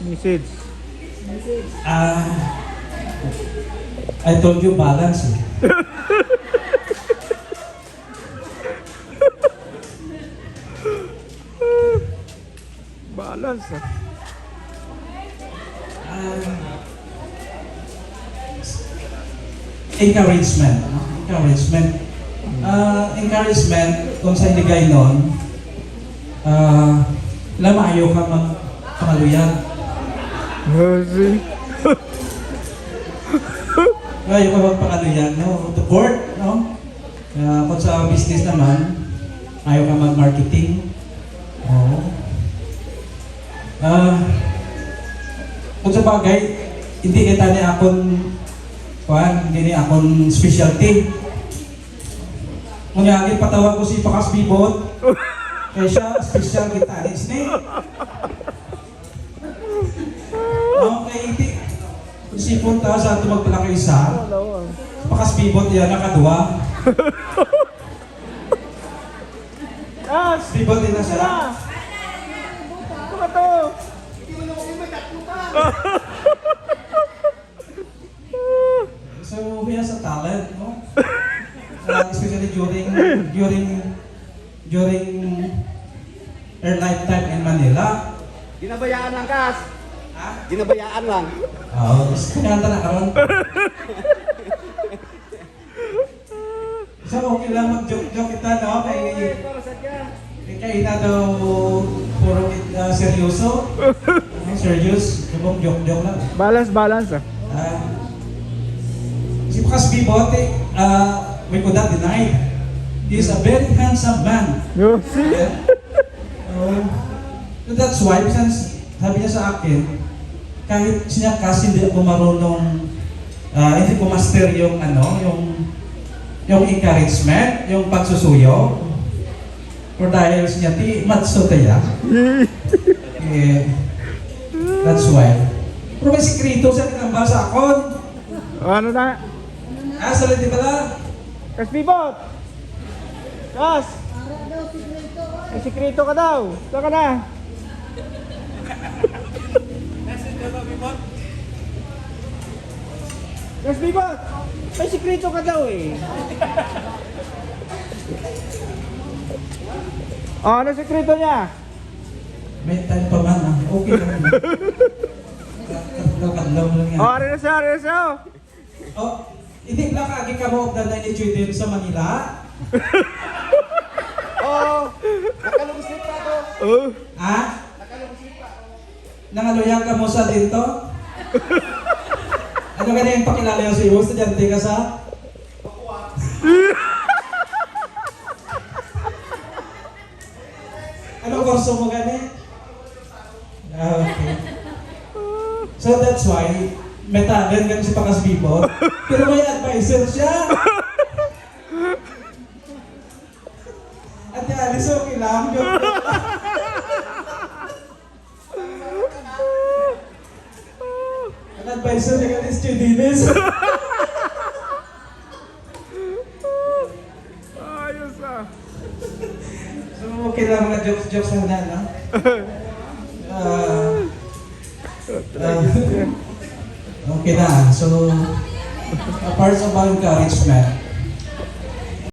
Message. I told you balance. Balance. Encouragement. No? Encouragement. Encouragement, kung sa iligay nun, ayaw ka magpangaluyan. See? Ayaw ka magpangaluyan, no? The board, no? Kung sa business naman, ayaw ka mag-marketing. Oo. Kung sa bagay, hindi kita ni akong hindi ni akong specialty. Kunyari, patawag ko si Pakas Bibot, kaya siya, special guitarist ni. Okay, si punta sa ito magpalaki isa, Pakas Bibot yan, nakadua. Bibot din na siya. Ano to? So, he has a talent, no? Especially during her lifetime in Manila. Ginabayaan lang, Kas. Ha? Ginabayaan lang. Oo, kanyanta na karon. So, okay lang mag-joke kita, no? Kaya na daw puro seryoso. Serious, kumong joke lang. Balance. Si Pakas Bibot, we could not deny. He is a very handsome man. You see? Yeah. So that's why, sabi niya sa akin, kahit siya kasi hindi ako marunong, hindi ko master yung encouragement, yung pagsusuyo. Or dahil siya, di matso kaya. That's why. Pero may sikrito sa kinambal sa akon. Ano na? Saliti pala. Kas Bibot! Kas! May sikreto ka daw. Saan ka na? Kas Bibot! May sikreto ka daw eh. Oh, ano sikreto niya? May time pa man ah. Okay lang. Kadlaw lang yan. Oh, ano na siya? Oh, hindi lang kagi ka mo na din sa Manila. Oo. Nakalungsit pa to. Oh. Ha? Nakalungsit pa. Nangaluyan ka mo sa dito? Ano ka na yung pakilala yung sa iyo? Estudyante ka sa? Anong kurso mo gani? Okay. So that's why, may talent gan si Pakas Bibot, pero may advisor siya. At alis okay lang, joke lang. Ang advisor niya gan is Chudines. Ayos ah. So okay lang mga jokes sana, no? Okay na. So, parts of our encouragement,